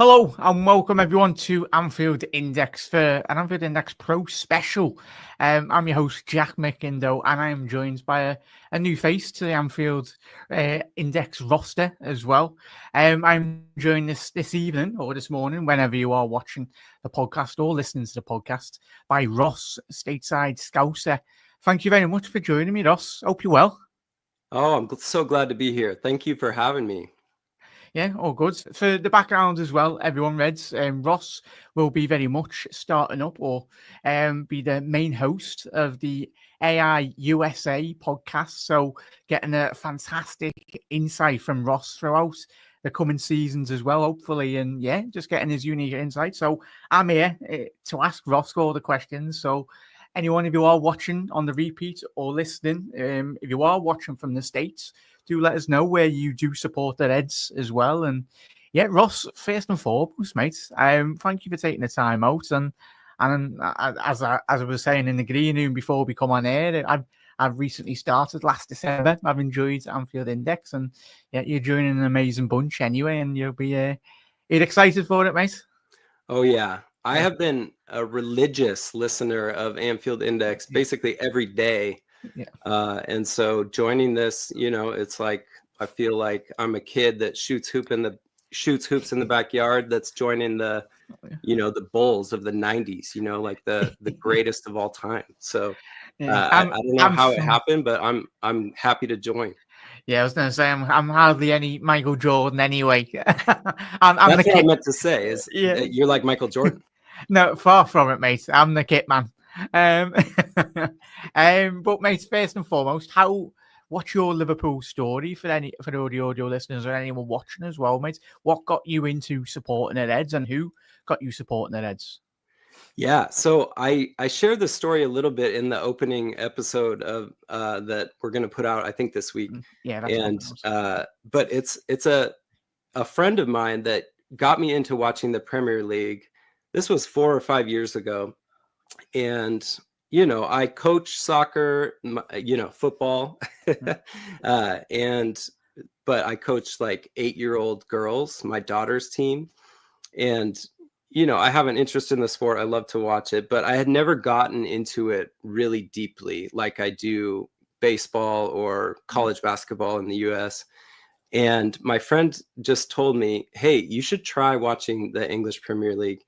Hello and welcome everyone to Anfield Index for an Anfield Index Pro special. I'm your host Jack Mcindoe and I am joined by a new face to the Anfield Index roster as well. I'm joined this evening or this morning, whenever you are watching the podcast or listening to the podcast, by Ross, Stateside Scouser. Thank you very much for joining me, Ross. Hope you're well. Oh, I'm so glad to be here. Thank you for having me. Yeah, all good. For the background as well, everyone reads, Ross will be very much starting up or be the main host of the AI USA podcast. So getting a fantastic insight from Ross throughout the coming seasons as well, hopefully. And yeah, just getting his unique insight. So I'm here to ask Ross all the questions. So anyone, if you are watching on the repeat or listening, if you are watching from the States, do let us know where you do support the Reds as well. And yeah, Ross, first and foremost, mate, thank you for taking the time out. And as I was saying in the green room before we come on air, I've recently started last December. I've enjoyed Anfield Index, and yeah, you're joining an amazing bunch anyway, and you'll be you're excited for it, mate. Oh yeah, I have been a religious listener of Anfield Index basically every day. Yeah. And so joining this, it's like I feel like I'm a kid that shoots hoops in the backyard that's joining the the Bulls of the 90s, like the greatest of all time. So I don't know how it happened, but I'm happy to join. Yeah, I was gonna say I'm hardly any Michael Jordan anyway. That's what I meant to say is you're like Michael Jordan. No, far from it, mate. I'm the kit man. But mate, first and foremost, what's your Liverpool story for all the audio listeners or anyone watching as well, mate? What got you into supporting the Reds and who got you supporting the Reds? Yeah, so I shared the story a little bit in the opening episode of that we're going to put out, I think, this week. Yeah, that's but it's a friend of mine that got me into watching the Premier League. This was 4 or 5 years ago, and I coach soccer, football, but I coach like 8-year-old girls, my daughter's team, and I have an interest in the sport. I love to watch it, but I had never gotten into it really deeply like I do baseball or college basketball in the US. And my friend just told me, hey, you should try watching the English Premier League.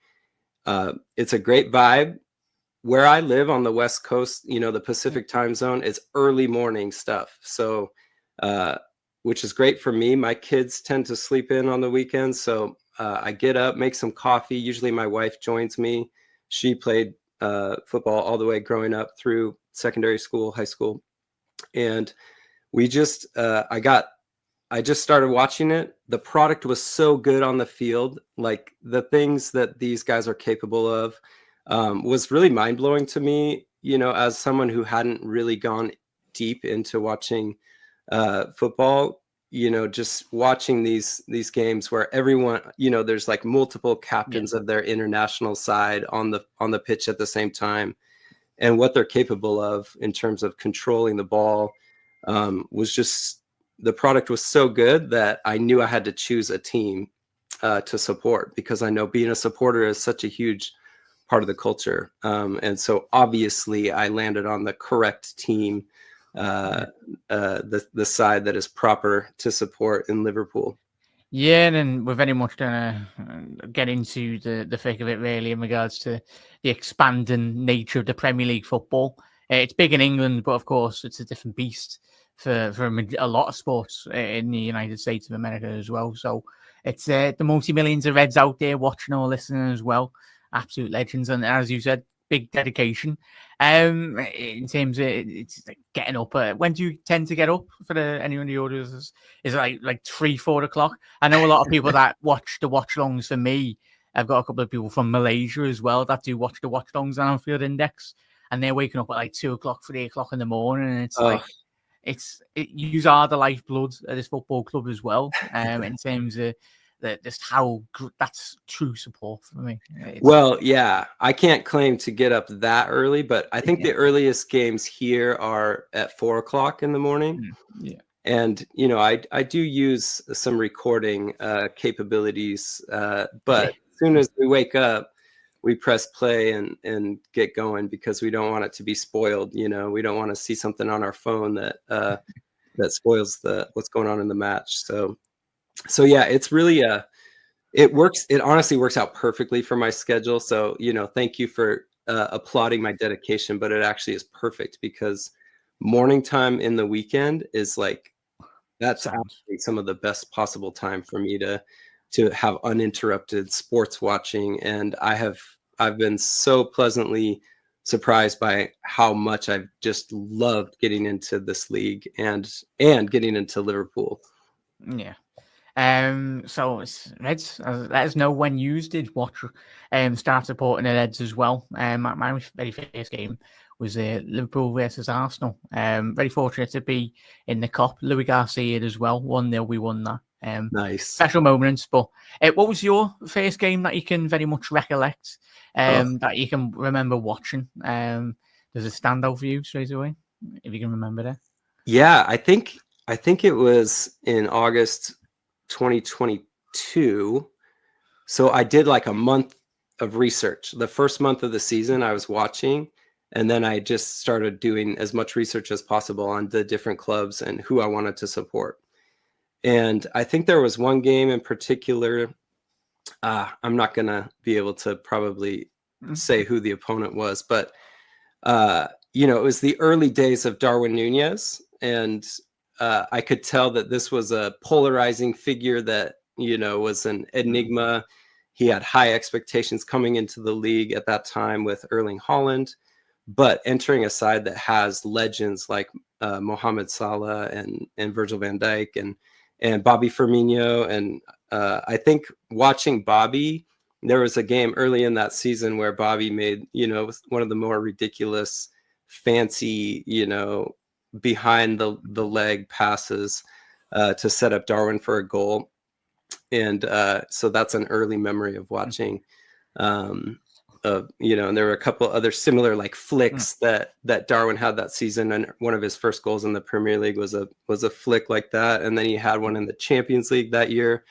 It's a great vibe. Where I live on the West Coast, the Pacific time zone, it's early morning stuff. So, which is great for me. My kids tend to sleep in on the weekends. So I get up, make some coffee. Usually my wife joins me. She played football all the way growing up through secondary school, high school. And we just, I just started watching it. The product was so good on the field. Like the things that these guys are capable of was really mind blowing to me, as someone who hadn't really gone deep into watching football, just watching these games where everyone, there's like multiple captains of their international side on the pitch at the same time, and what they're capable of in terms of controlling the ball was just, the product was so good that I knew I had to choose a team to support, because I know being a supporter is such a huge part of the culture. And so obviously I landed on the correct team, the side that is proper to support in Liverpool. Yeah, and then we're very much going to get into the thick of it, really, in regards to the expanding nature of the Premier League football. It's big in England, but of course it's a different beast for a lot of sports in the United States of America as well. So it's the multi-millions of Reds out there watching or listening as well. Absolute legends. And as you said, big dedication. In terms of it's like getting up. When do you tend to get up for anyone in the audience? Is it like 3-4 o'clock? I know a lot of people that watch the watch longs. For me, I've got a couple of people from Malaysia as well that do watch the watch longs on Anfield Index, and they're waking up at like 2 o'clock, 3 o'clock in the morning. And it's like you are the lifeblood of this football club as well. In terms of just how that's true support for me. Well, yeah, I can't claim to get up that early, but I think the earliest games here are at 4 o'clock in the morning. Yeah. And, I do use some recording capabilities, but as soon as we wake up, we press play and get going because we don't want it to be spoiled. We don't want to see something on our phone that spoils what's going on in the match. So yeah, it's really it works. It honestly works out perfectly for my schedule. So, thank you for applauding my dedication, but it actually is perfect because morning time in the weekend is that's actually some of the best possible time for me to have uninterrupted sports watching. And I've been so pleasantly surprised by how much I've just loved getting into this league and getting into Liverpool. Yeah. So it's Reds. Let us know when you did watch, start supporting the Reds as well. My very first game was Liverpool versus Arsenal. Very fortunate to be in the cup. Louis Garcia as well. 1-0, we won that. Nice. Special moments. But what was your first game that you can very much recollect? That you can remember watching? There's a standout for you straight away, if you can remember that. Yeah, I think it was in August 2022. So I did a month of research. The first month of the season I was watching, and then I just started doing as much research as possible on the different clubs and who I wanted to support. And I think there was one game in particular. I'm not going to be able to probably say who the opponent was, but it was the early days of Darwin Nunez, and I could tell that this was a polarizing figure that, was an enigma. He had high expectations coming into the league at that time with Erling Haaland, but entering a side that has legends like Mohamed Salah and Virgil van Dijk and Bobby Firmino. And I think watching Bobby, there was a game early in that season where Bobby made, one of the more ridiculous, fancy, behind the leg passes to set up Darwin for a goal. And so that's an early memory of watching. And there were a couple other similar flicks that Darwin had that season. And one of his first goals in the Premier League was a flick like that. And then he had one in the Champions League that year.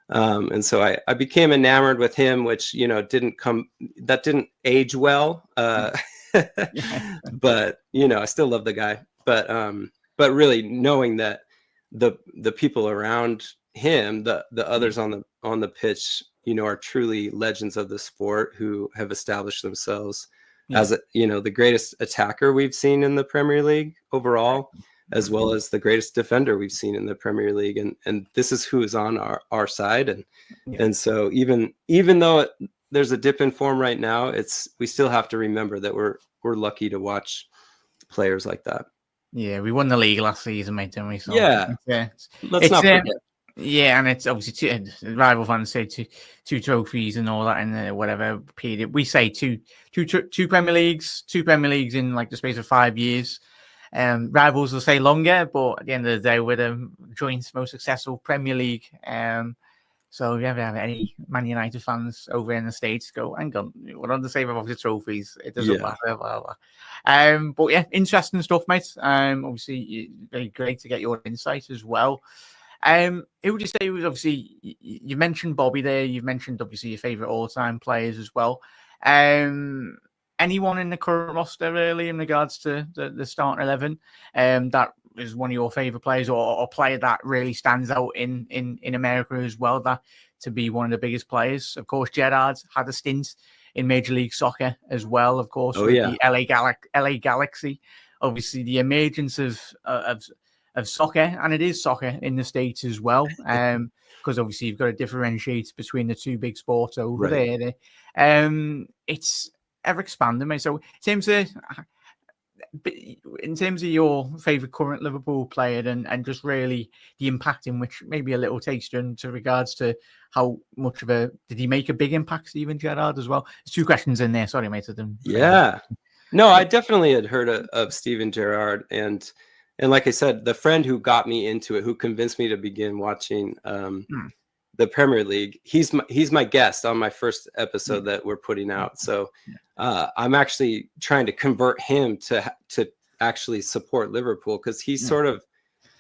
And so I became enamored with him, which, didn't age well. But, I still love the guy. But really knowing that the people around him, the others on the pitch, are truly legends of the sport who have established themselves as the greatest attacker we've seen in the Premier League overall, as well as the greatest defender we've seen in the Premier League. And this is who is on our side. And so even though there's a dip in form right now, we still have to remember that we're lucky to watch players like that. Yeah, we won the league last season, mate, didn't we? So let's not forget. Yeah, and it's obviously rival fans say two trophies and all that in whatever period. We say two Premier Leagues in the space of 5 years. Rivals will say longer, but at the end of the day, we're the joint most successful Premier League. So if you ever have any Man United fans over in the States, go, hang on, we're on the same about the trophies. It doesn't matter. Blah, blah. But yeah, interesting stuff, mate. Obviously, very great to get your insight as well. Who would you say was obviously, you mentioned Bobby there, you've mentioned obviously your favourite all-time players as well. Anyone in the current roster really in regards to the starting 11 that is one of your favourite players or a player that really stands out in America as well, that to be one of the biggest players? Of course, Gerrard had a stint in Major League Soccer as well, of course, the LA Galaxy. Obviously, the emergence of soccer, and it is soccer in the States as well, because obviously you've got to differentiate between the two big sports over there. It's ever expanding, mate. So in terms of your favourite current Liverpool player and just really the impact in which maybe a little taster into regards to how much of did he make a big impact, Steven Gerrard, as well? There's two questions in there. Sorry, mate. No, I definitely had heard of Steven Gerrard, and like I said, the friend who got me into it, who convinced me to begin watching the Premier League, he's my guest on my first episode that we're putting out. So I'm actually trying to convert him to actually support Liverpool, because he's sort of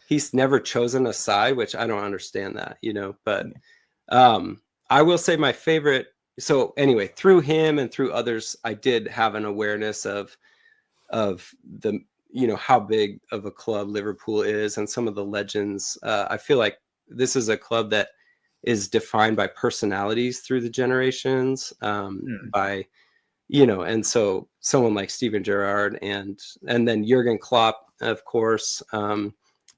he's never chosen a side, which I don't understand that, but I will say my favorite. So anyway, through him and through others, I did have an awareness of the, how big of a club Liverpool is and some of the legends. I feel like this is a club that is defined by personalities through the generations, by, and so someone like Steven Gerrard and then Jurgen Klopp, of course,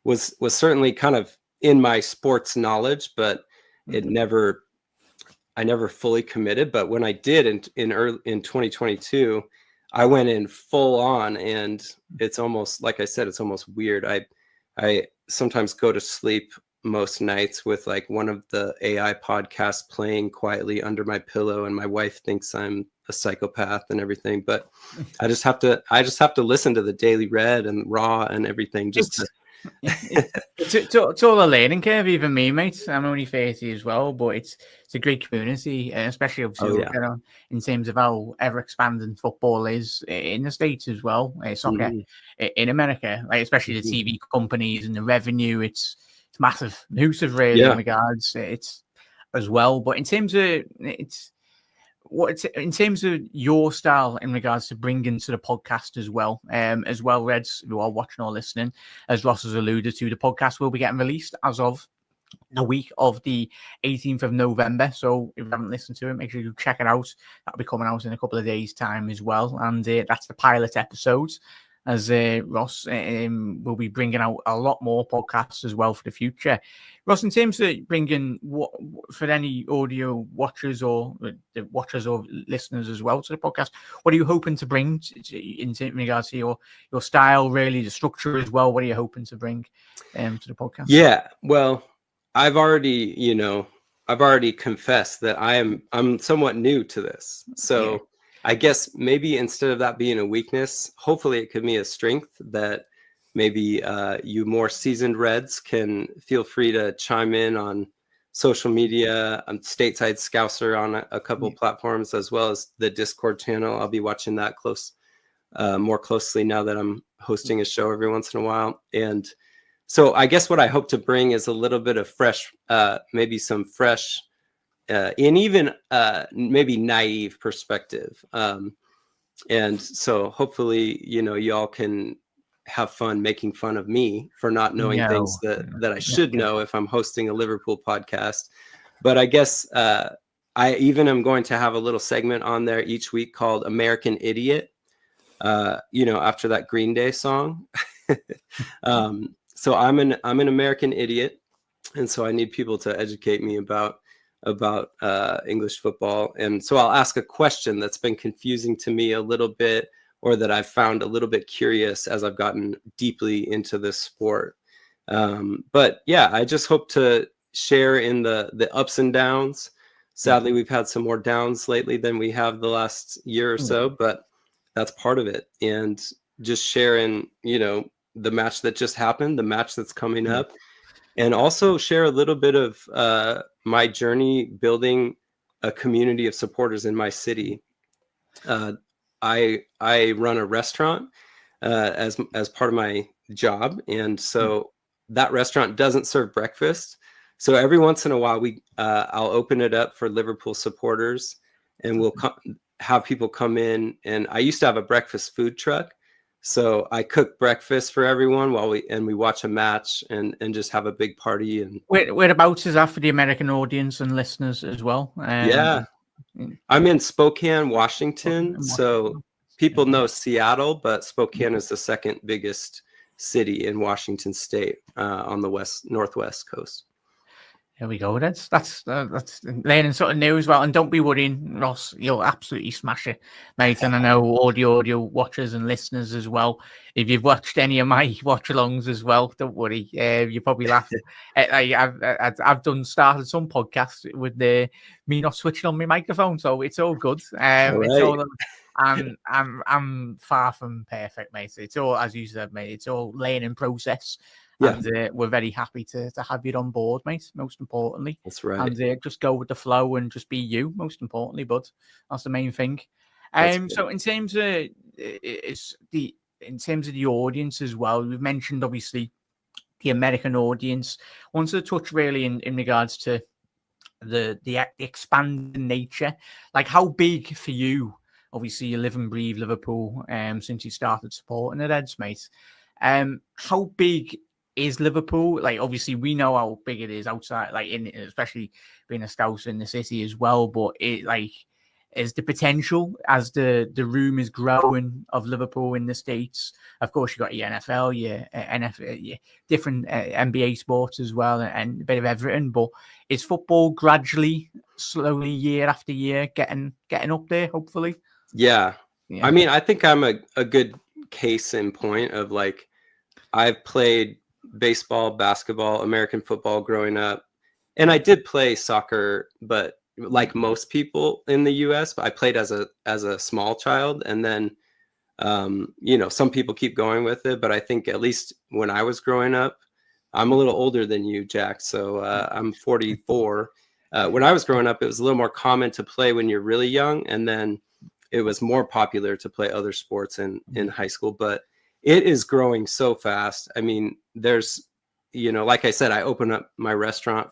was certainly kind of in my sports knowledge, but I never fully committed. But when I did in 2022, I went in full on, and it's almost, like I said, it's almost weird. I sometimes go to sleep most nights with like one of the AI podcasts playing quietly under my pillow, and my wife thinks I'm a psychopath and everything, but I just have to listen to the Daily Red and Raw and everything it's all a learning curve, even me, mate. I'm only 30 as well, but it's a great community, especially obviously in terms of how ever expanding football is in the States as well. Soccer in America, like especially the TV companies and the revenue, it's massive, massive really in regards it's as well. But in terms of in terms of your style in regards to bringing to the podcast as well, Reds, who are watching or listening, as Ross has alluded to, the podcast will be getting released as of the week of the 18th of November. So if you haven't listened to it, make sure you check it out. That'll be coming out in a couple of days' time as well. And that's the pilot episodes, as Ross will be bringing out a lot more podcasts as well for the future. Ross, in terms of bringing for any audio watchers or the watchers or listeners as well to the podcast, what are you hoping to bring in regards to your style, really, the structure as well? What are you hoping to bring to the podcast? Yeah, well, I've already confessed that I'm somewhat new to this. So I guess maybe instead of that being a weakness, hopefully it could be a strength that maybe you more seasoned Reds can feel free to chime in on social media. I'm Stateside Scouser on a couple platforms, as well as the Discord channel. I'll be watching that more closely now that I'm hosting a show every once in a while. And so I guess what I hope to bring is a little bit of fresh, maybe some fresh, and even maybe naive perspective. And so hopefully, y'all can have fun making fun of me for not knowing things that I should know if I'm hosting a Liverpool podcast. But I guess I even am going to have a little segment on there each week called American Idiot, after that Green Day song. So I'm an American idiot, and so I need people to educate me about English football. And so I'll ask a question that's been confusing to me a little bit, or that I've found a little bit curious as I've gotten deeply into this sport. But yeah, I just hope to share in the ups and downs. Sadly, we've had some more downs lately than we have the last year or so, but that's part of it. And just sharing, the match that just happened, the match that's coming up, and also share a little bit of my journey building a community of supporters in my city. I run a restaurant as part of my job, and so that restaurant doesn't serve breakfast. So every once in a while, I'll open it up for Liverpool supporters, and we'll have people come in. And I used to have a breakfast food truck, so I cook breakfast for everyone while we watch a match and just have a big party. And whereabouts is that for the American audience and listeners as well? I'm in Spokane, Washington. So people know Seattle, but Spokane is the second biggest city in Washington State, on the northwest coast. There we go. That's learning something new as well. And don't be worrying, Ross. You'll absolutely smash it, mate. And I know all the audio watchers and listeners as well. If you've watched any of my watch-alongs as well, don't worry. You probably laugh. I've started some podcasts with me not switching on my microphone, so it's all good. It's all. I'm far from perfect, mate. It's all, as you said, mate. It's all learning process. And we're very happy to have you on board, mate, most importantly. That's right. And just go with the flow and just be you, most importantly, bud. That's the main thing. So in terms of the audience as well, we've mentioned, obviously, the American audience. I wanted to touch really in regards to the expanding nature. Like, how big for you? Obviously, you live and breathe Liverpool since you started supporting the Reds, mate. How big is Liverpool? Like, obviously, we know how big it is outside, like especially being a Scouser in the city as well. But it is the potential as the room is growing of Liverpool in the States. Of course, you got your NFL, your NFL, your different NBA sports as well, and a bit of everything. But is football gradually, slowly, year after year, getting up there? Hopefully. Yeah. I mean, I think I'm a good case in point of, like, I've played baseball, basketball, American football growing up, and I did play soccer, but like most people in the US, I played as a small child, and then some people keep going with it, but I think at least when I was growing up, I'm a little older than you, Jack, so I'm 44. When I was growing up, it was a little more common to play when you're really young, and then it was more popular to play other sports in high school, but it is growing so fast. I mean, there's, like I said, I opened up my restaurant,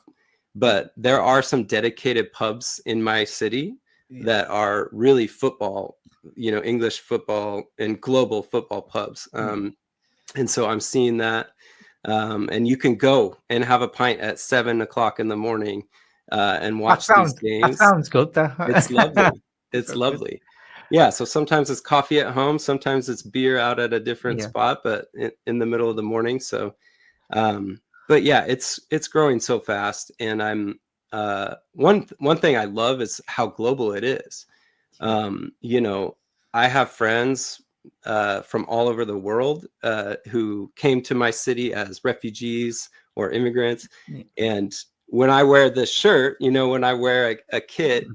but there are some dedicated pubs in my city that are really football, English football and global football pubs. And so I'm seeing that. And you can go and have a pint at 7:00 in the morning and watch these games. That sounds good, though. It's lovely. It's lovely. Yeah, so sometimes it's coffee at home, sometimes it's beer out at a different spot, but in the middle of the morning. So, but yeah, it's growing so fast, and I'm one thing I love is how global it is. I have friends from all over the world who came to my city as refugees or immigrants, and when I wear this shirt, when I wear a kit.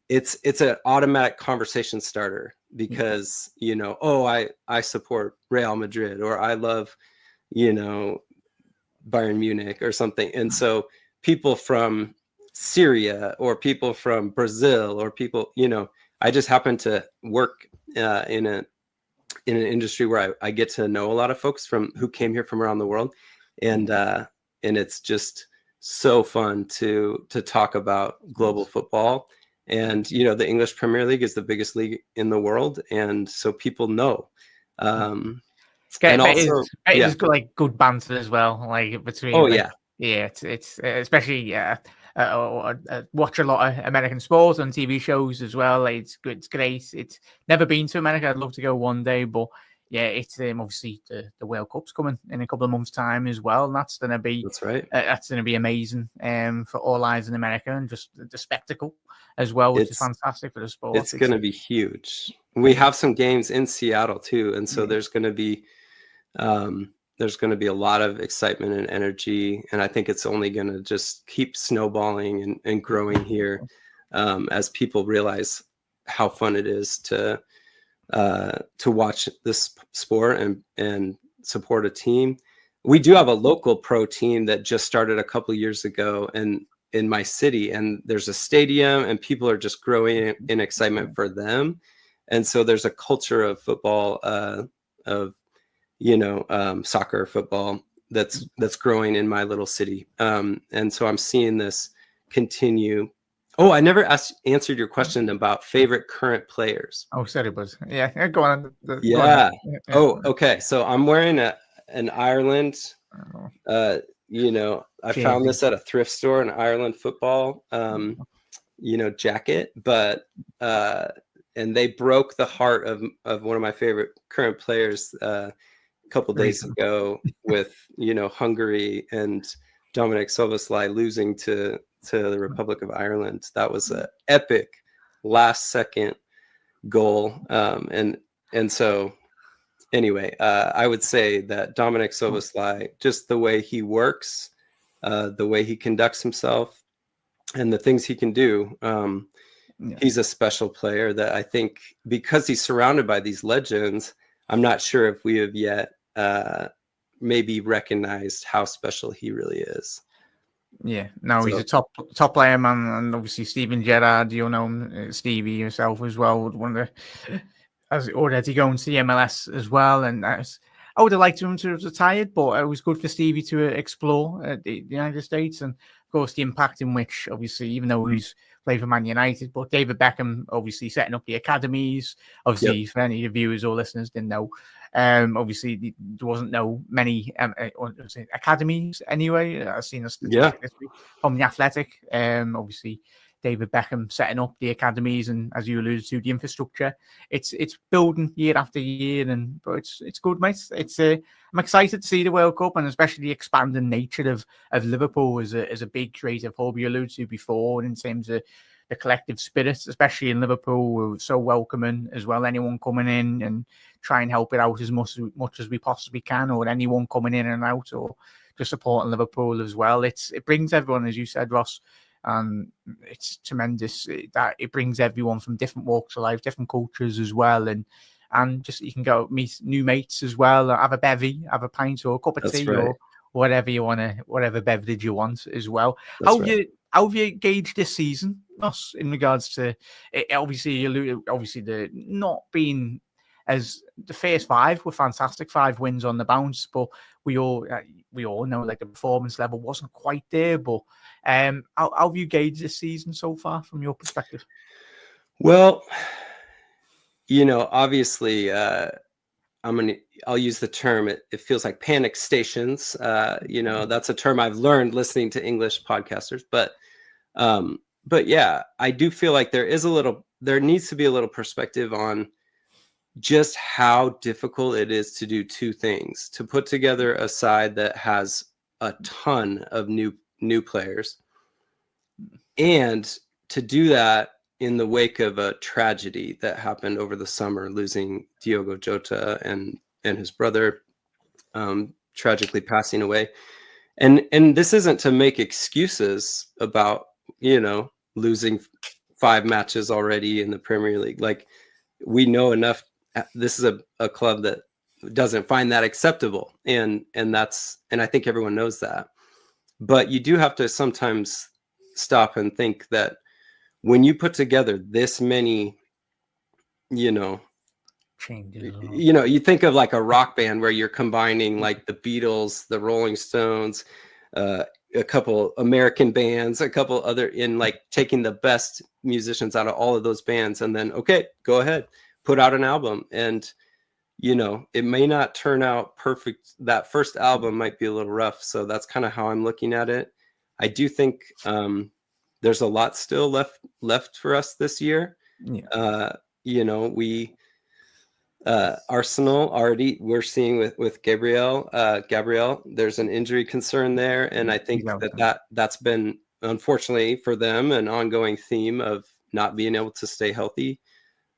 It's an automatic conversation starter because, I support Real Madrid, or I love, Bayern Munich or something. And so people from Syria or people from Brazil or people, I just happen to work in an industry where I get to know a lot of folks who came here from around the world. And it's just so fun to talk about global football. And the English Premier League is the biggest league in the world, and so people know. It's got like good banter as well, like between. It's especially watch a lot of American sports on TV shows as well. Like, it's good, it's great. It's never been to America. I'd love to go one day, but yeah, it's obviously the World Cup's coming in a couple of months' time as well, and that's going to be amazing for all eyes in America, and just the spectacle as well, which is fantastic for the sport. It's going to be huge. We have some games in Seattle too, and so there's going to be a lot of excitement and energy, and I think it's only going to just keep snowballing and growing here as people realize how fun it is to watch this sport and support a team. We do have a local pro team that just started a couple of years ago and in my city, and there's a stadium and people are just growing in excitement for them. And so there's a culture of football, soccer, football that's growing in my little city. And so I'm seeing this continue. Oh, I never answered your question about favorite current players. Oh, sorry, buzz. Yeah, go on. Go on. Oh, okay. So I'm wearing an Ireland. I found this at a thrift store, an Ireland football, jacket. But and they broke the heart of one of my favorite current players a couple days ago with Hungary and Dominic Szoboszlai losing to the Republic of Ireland. That was an epic last second goal. And so anyway, I would say that Dominic Szoboszlai, just the way he works, the way he conducts himself, and the things he can do, he's a special player that I think, because he's surrounded by these legends, I'm not sure if we have yet maybe recognized how special he really is. Yeah, no, he's a top player, man, and obviously Steven Gerrard, Stevie yourself as well, one of the, as already going to the MLS as well, and I would have liked him to have retired, but it was good for Stevie to explore the United States, and of course the impact in which, obviously, even though he's played for Man United, but David Beckham obviously setting up the academies. Obviously, for any of the viewers or listeners didn't know, obviously there wasn't many academies anyway. I've seen a statistic this week from the Athletic. Obviously, David Beckham setting up the academies, and as you alluded to, the infrastructure. It's building year after year, but it's good, mate. I'm excited to see the World Cup, and especially the expanding nature of Liverpool as a big creative hub you alluded to before, in terms of the collective spirit, especially in Liverpool. We're so welcoming as well. Anyone coming in and try and help it out as much as we possibly can, or anyone coming in and out, or just supporting Liverpool as well. It brings everyone, as you said, Ross. And it's tremendous that it brings everyone from different walks of life, different cultures as well, and just you can go meet new mates as well, have a bevy, have a pint or a cup of tea, or whatever you want to, whatever beverage you want as well. How have you gauged this season, Ross, in regards to it? Obviously, the not being as the first 5 were fantastic, 5 wins on the bounce, but we all know like the performance level wasn't quite there. But how have you gauged this season so far from your perspective? Well, obviously, I'll use the term. It feels like panic stations. That's a term I've learned listening to English podcasters. But yeah, I do feel like there needs to be a little perspective on just how difficult it is to do 2 things: to put together a side that has a ton of new players, and to do that in the wake of a tragedy that happened over the summer, losing Diogo Jota and his brother tragically passing away. And this isn't to make excuses about, losing 5 matches already in the Premier League. Like, we know enough. This is a club that doesn't find that acceptable. And I think everyone knows that. But you do have to sometimes stop and think that when you put together this many, changes, you think of like a rock band where you're combining like the Beatles, the Rolling Stones, a couple American bands, a couple other, in like taking the best musicians out of all of those bands, and then, okay, go ahead, put out an album. And it may not turn out perfect. That first album might be a little rough. So that's kind of how I'm looking at it. I do think there's a lot still left for us this year. We Arsenal already, we're seeing with Gabriel, there's an injury concern there, and I think that's been, unfortunately for them, an ongoing theme of not being able to stay healthy.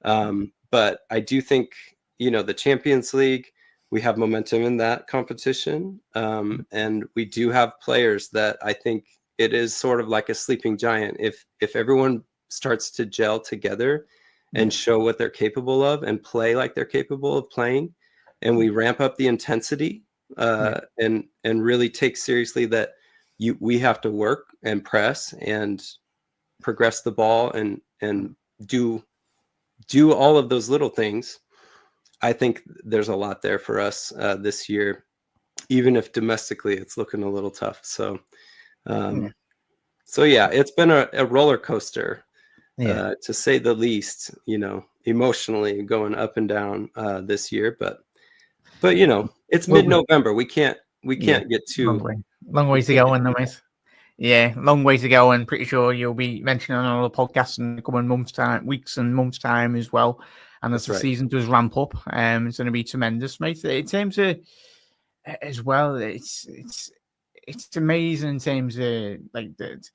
But I do think, the Champions League, we have momentum in that competition, and we do have players that I think it is sort of like a sleeping giant. If everyone starts to gel together and show what they're capable of and play like they're capable of playing, and we ramp up the intensity and really take seriously that we have to work and press and progress the ball and do all of those little things, I think there's a lot there for us this year, even if domestically it's looking a little tough. So it's been a roller coaster, to say the least, emotionally going up and down this year. But it's mid-November. We can't get too long way to go in the mate. Yeah, long way to go, and pretty sure you'll be mentioning on all the podcasts in the coming weeks and months time as well. And as the season does ramp up, it's going to be tremendous, mate. In terms of as well, it's amazing in terms of like that.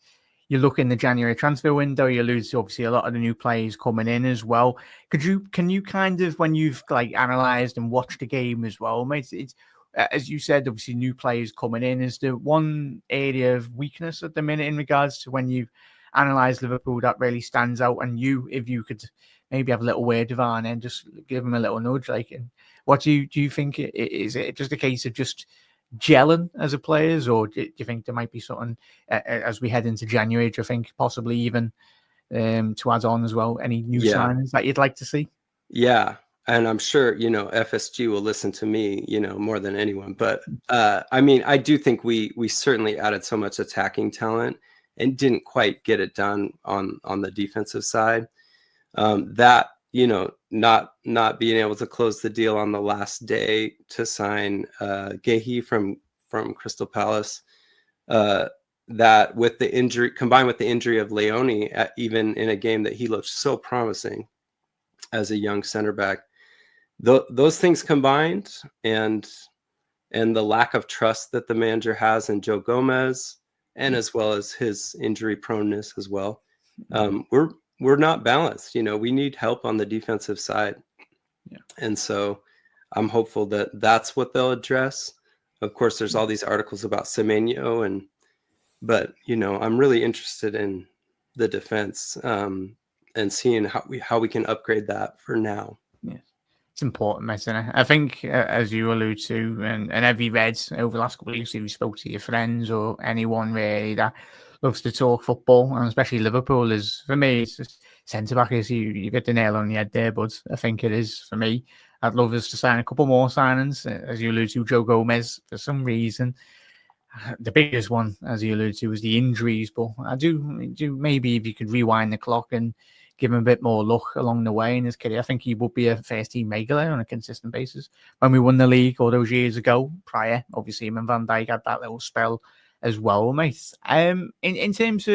You look in the January transfer window, you lose obviously a lot of the new players coming in as well. Can you kind of, when you've like analysed and watched the game as well, mate, it's as you said, obviously new players coming in. Is there one area of weakness at the minute in regards to when you've analysed Liverpool that really stands out? And if you could maybe have a little word with Arne and just give him a little nudge, like, and what do you think? Is it just a case of just gelling as a players, or do you think there might be something as we head into January? Do you think possibly even to add on as well any new signings that you'd like to see? Yeah, and I'm sure, FSG will listen to me, more than anyone. But I mean, I do think we certainly added so much attacking talent and didn't quite get it done on the defensive side. That, not being able to close the deal on the last day to sign Gehi from Crystal Palace, that with the injury combined with the injury of Leone, even in a game that he looked so promising as a young center back, those things combined, and the lack of trust that the manager has in Joe Gomez, and as well as his injury proneness as well, we're not balanced. We need help on the defensive side. Yeah. And so I'm hopeful that that's what they'll address. Of course, there's all these articles about Semenyo, but I'm really interested in the defense, and seeing how we can upgrade that for now. Yes. It's important, isn't it? I think, as you allude to, and have you read over the last couple of weeks, if you spoke to your friends or anyone really that loves to talk football, and especially Liverpool, is, for me, it's just centre-back. You get the nail on the head there, but I think it is, for me. I'd love us to sign a couple more signings, as you allude to, Joe Gomez, for some reason. The biggest one, as you alluded to, was the injuries, but I do maybe if you could rewind the clock and give him a bit more luck along the way in his career, I think he would be a first-team regular on a consistent basis. When we won the league all those years ago, prior, obviously, him and Van Dijk had that little spell as well, mate. In terms of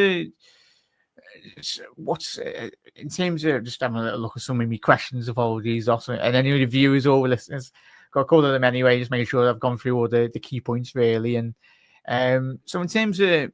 in terms of just having a little look at some of my questions, apologies, also, and any of the viewers or listeners, got a call to them anyway, just making sure I've gone through all the key points really. And so in terms of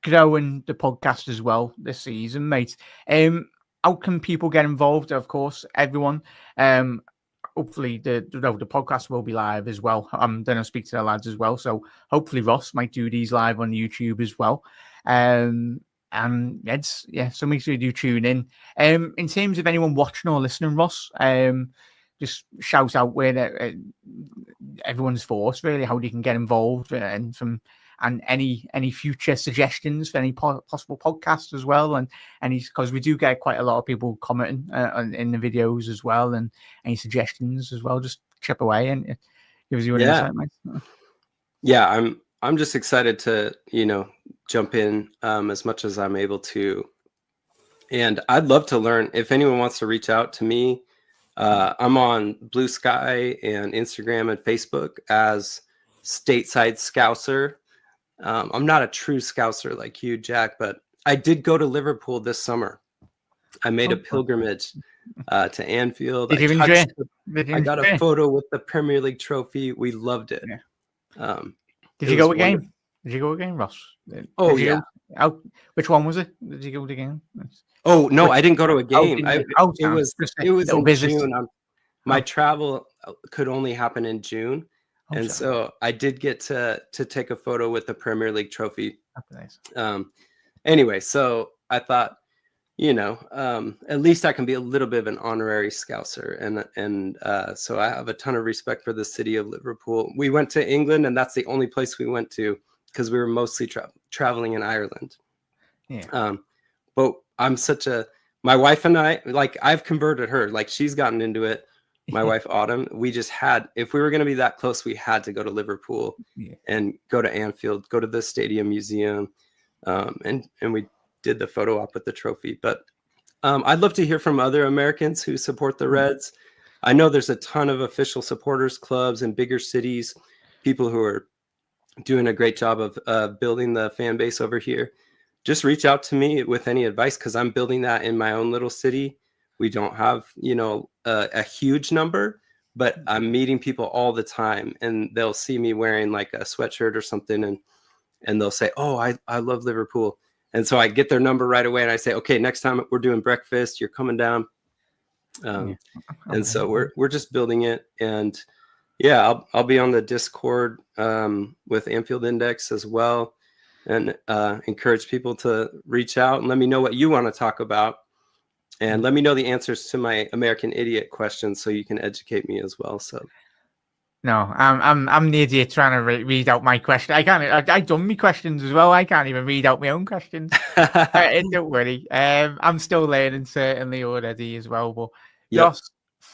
growing the podcast as well this season, mate, how can people get involved? Of course, everyone. Hopefully the podcast will be live as well. I'm going to speak to the lads as well, so hopefully Ross might do these live on YouTube as well. And so make sure you do tune in. In terms of anyone watching or listening, Ross, just shout out where everyone's thoughts, really, how they can get involved, and any future suggestions for any possible podcasts as well, and because we do get quite a lot of people commenting in the videos as well, and any suggestions as well. Just chip away and give us your insight, mate. Yeah, I'm just excited to jump in as much as I'm able to, and I'd love to learn. If anyone wants to reach out to me, I'm on Blue Sky and Instagram and Facebook as Stateside Scouser. I'm not a true Scouser like you, Jack, but I did go to Liverpool this summer. I made a pilgrimage to Anfield. Did you enjoy it? I got a photo with the Premier League trophy. We loved it. Yeah. Did you go again? Did you go again, Ross? Yeah. Which one was it? Did you go again? Oh no, I didn't go to a game. It was in June. My travel could only happen in June, and so I did get to take a photo with the Premier League trophy. Nice. Anyway, so I thought, at least I can be a little bit of an honorary Scouser, and so I have a ton of respect for the city of Liverpool. We went to England, and that's the only place we went to because we were mostly traveling in Ireland. Yeah. But my wife and I, like, I've converted her, like, she's gotten into it. My wife, Autumn, we just if we were going to be that close, we had to go to Liverpool and go to Anfield, go to the Stadium Museum. And we did the photo op with the trophy. But I'd love to hear from other Americans who support the Reds. I know there's a ton of official supporters clubs in bigger cities, people who are doing a great job of building the fan base over here. Just reach out to me with any advice, because I'm building that in my own little city. We don't have, a huge number, but I'm meeting people all the time, and they'll see me wearing like a sweatshirt or something, and they'll say, "Oh, I love Liverpool." And so I get their number right away, and I say, "Okay, next time we're doing breakfast, you're coming down." And so we're just building it, and I'll be on the Discord with AnfieldIndex as well. And encourage people to reach out and let me know what you want to talk about, and let me know the answers to my American Idiot questions so you can educate me as well. So, no, I'm the idiot trying to read out my question. I've done my questions as well. I can't even read out my own questions. Don't worry. I'm still learning certainly already as well. But Josh,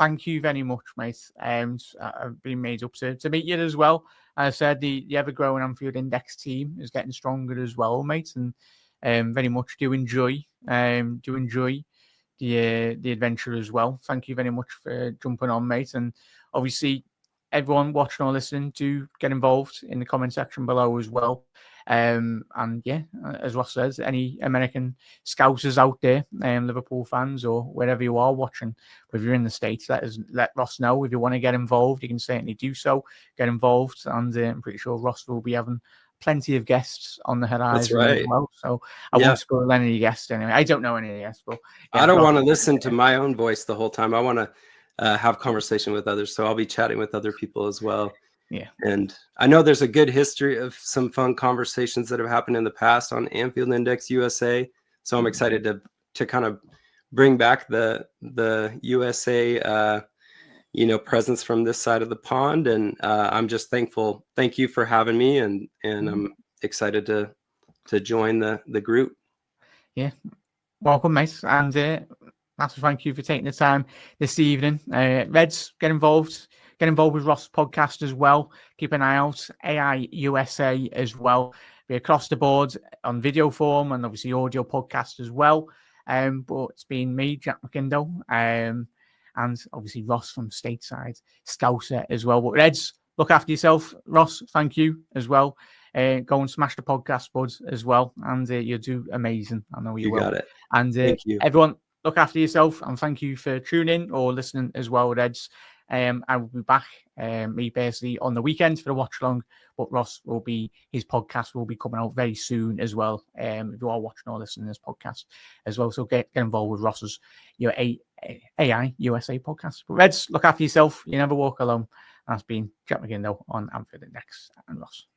thank you very much, mate. I've been made up to meet you as well. As I said, the ever-growing Anfield Index team is getting stronger as well, mate, and very much do enjoy the adventure as well. Thank you very much for jumping on, mate, and obviously everyone watching or listening, do get involved in the comment section below as well. And yeah, as Ross says, any American Scousers out there, Liverpool fans or wherever you are watching, but if you're in the States, let Ross know. If you want to get involved, you can certainly do so. Get involved, and I'm pretty sure Ross will be having plenty of guests on the horizon as well. So I won't spoil any guests anyway. I don't know any of the guests, but I don't want to listen to my own voice the whole time. I want to have conversation with others, so I'll be chatting with other people as well. Yeah, and I know there's a good history of some fun conversations that have happened in the past on Anfield Index USA. So I'm excited to kind of bring back the USA presence from this side of the pond, and I'm just thankful. Thank you for having me, and I'm excited to join the group. Yeah, welcome, mate, and massive thank you for taking the time this evening. Reds, get involved with Ross' podcast as well. Keep an eye out. AI USA as well. Be across the board on video form and obviously audio podcast as well. But it's been me, Jack Mcindoe, and obviously Ross from Stateside Scouser as well. But Reds, look after yourself. Ross, thank you as well. Go and smash the podcast, bud, as well. And you'll do amazing. I know you will. Got it. And thank you. Everyone, look after yourself, and thank you for tuning in or listening as well, Reds. I will be back, me personally, on the weekend for the watch along, but Ross his podcast will be coming out very soon as well. If you are watching or listening to this podcast as well, so get involved with Ross's AI USA podcast. But Reds, look after yourself. You never walk alone. That's been Jack Mcindoe on Anfield Index and Ross.